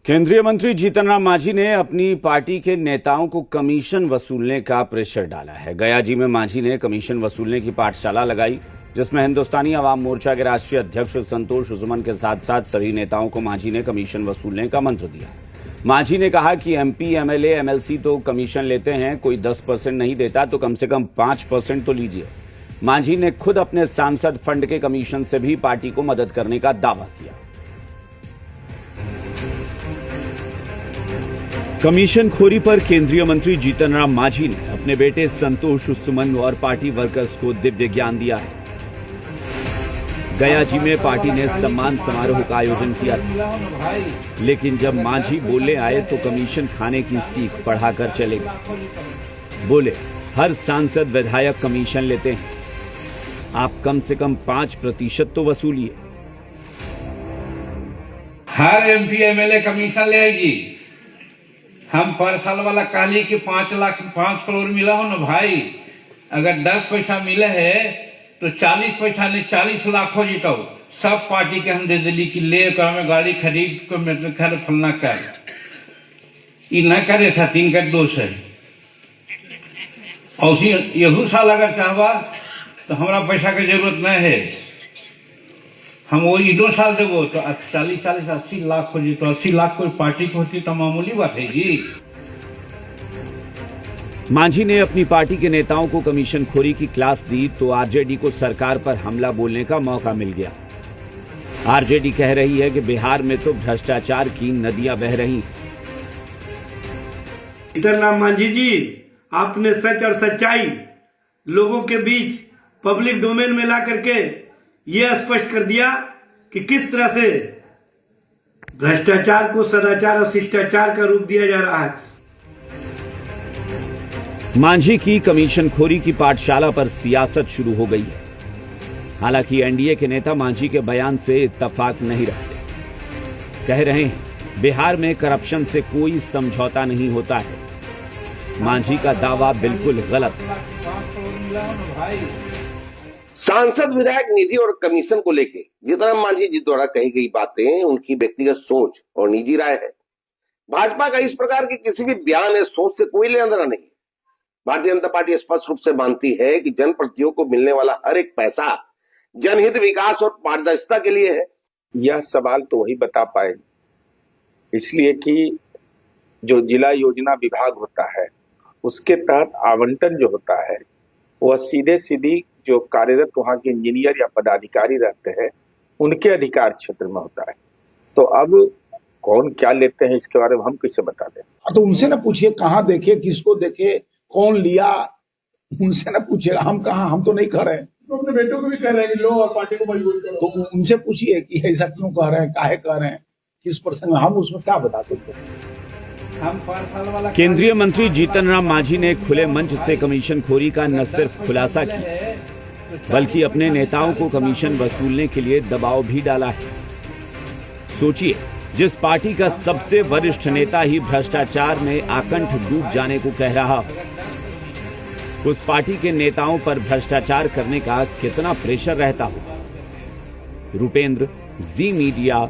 केंद्रीय मंत्री जीतन राम मांझी ने अपनी पार्टी के नेताओं को कमीशन वसूलने का प्रेशर डाला है। गया जी में मांझी ने कमीशन वसूलने की पाठशाला लगाई, जिसमें हिंदुस्तानी अवाम मोर्चा के राष्ट्रीय अध्यक्ष संतोष सुमन के साथ साथ सभी नेताओं को मांझी ने कमीशन वसूलने का मंत्र दिया। मांझी ने कहा कि एमपी, एमएलए, एमएलसी तो कमीशन लेते हैं, कोई 10% नहीं देता तो कम से कम 5% तो लीजिए। मांझी ने खुद अपने सांसद फंड के कमीशन से भी पार्टी को मदद करने का दावा किया। कमीशन खोरी पर केंद्रीय मंत्री जीतन राम मांझी ने अपने बेटे संतोष सुमन और पार्टी वर्कर्स को दिव्य ज्ञान दिया है। गया जी में पार्टी ने सम्मान समारोह का आयोजन किया था, लेकिन जब मांझी बोलने आए तो कमीशन खाने की सीख पढ़ाकर चले गए। बोले, हर सांसद विधायक कमीशन लेते हैं, आप कम से कम 5% तो वसूलिए। हर एमपी एमएलए कमीशन लेगी। हम पर साल वाला कहली कि 5 करोड़ मिला हो ना भाई, अगर 10 पैसा मिले है तो 40 पैसा नहीं 40 लाख हो जीतो। सब पार्टी के हम दे दिली कि ले में गाड़ी खरीद को मेरे खैर फलना कर ये न करे था 3 का दोष है। और यहू साल अगर चाहवा तो हमारा पैसा की जरूरत नहीं है, हम वो 2 साल देवो तो 40-80 लाख हो जी। तो 80 लाख कोई पार्टी को होती तो मामूली बात है जी। मांझी ने अपनी पार्टी के नेताओं को कमीशन खोरी की क्लास दी तो आरजेडी को सरकार पर हमला बोलने का मौका मिल गया। आरजेडी कह रही है कि बिहार में तो भ्रष्टाचार की नदियां बह रही। जीतन राम मांझी जी, आपने सच और सच्चाई लोगों के बीच पब्लिक डोमेन में ला करके यह स्पष्ट कर दिया कि किस तरह से भ्रष्टाचार को सदाचार और शिष्टाचार का रूप दिया जा रहा है। मांझी की कमीशन खोरी की पाठशाला पर सियासत शुरू हो गई है। हालांकि एनडीए के नेता मांझी के बयान से इत्तेफाक नहीं रखते। कह रहे हैं बिहार में करप्शन से कोई समझौता नहीं होता है। मांझी का दावा बिल्कुल गलत है। सांसद विधायक निधि और कमीशन को लेकर जीतन राम मांझी जी द्वारा कही गई बातें उनकी व्यक्तिगत सोच और निजी राय है। भाजपा का इस प्रकार के किसी भी बयान या सोच से कोई लेना देना नहीं। भारतीय जनता पार्टी स्पष्ट रूप से मानती है कि जनप्रतिनिधियों को मिलने वाला हर एक पैसा जनहित, विकास और पारदर्शिता के लिए है। यह सवाल तो वही बता पाए, इसलिए कि जो जिला योजना विभाग होता है उसके तहत आवंटन जो होता है वह सीधे सीधी जो कार्यरत वहां के इंजीनियर या पदाधिकारी रहते हैं उनके अधिकार क्षेत्र में होता है। तो अब कौन क्या लेते हैं इसके बारे में हम कैसे बता दें? तो उनसे ना पूछिए कहाँ देखे, किसको देखे, कौन लिया, उनसे ना पूछिएगा। हम कहाँ, हम तो नहीं कर रहे हैं। तो अपने बेटों को भी कह रहे हैं लो और पार्टी को मजबूर करो। तो उनसे पूछिए कि ऐसा क्यों कह रहे हैं, काहे कह रहे हैं, किस प्रसंग में, हम उसमें क्या बता सकते हैं। केंद्रीय मंत्री जीतन राम मांझी ने खुले मंच से कमीशन खोरी का न सिर्फ खुलासा किया बल्कि अपने नेताओं को कमीशन वसूलने के लिए दबाव भी डाला है। सोचिए, जिस पार्टी का सबसे वरिष्ठ नेता ही भ्रष्टाचार में आकंठ डूब जाने को कह रहा हो, उस पार्टी के नेताओं पर भ्रष्टाचार करने का कितना प्रेशर रहता होगा। रूपेंद्र, जी मीडिया।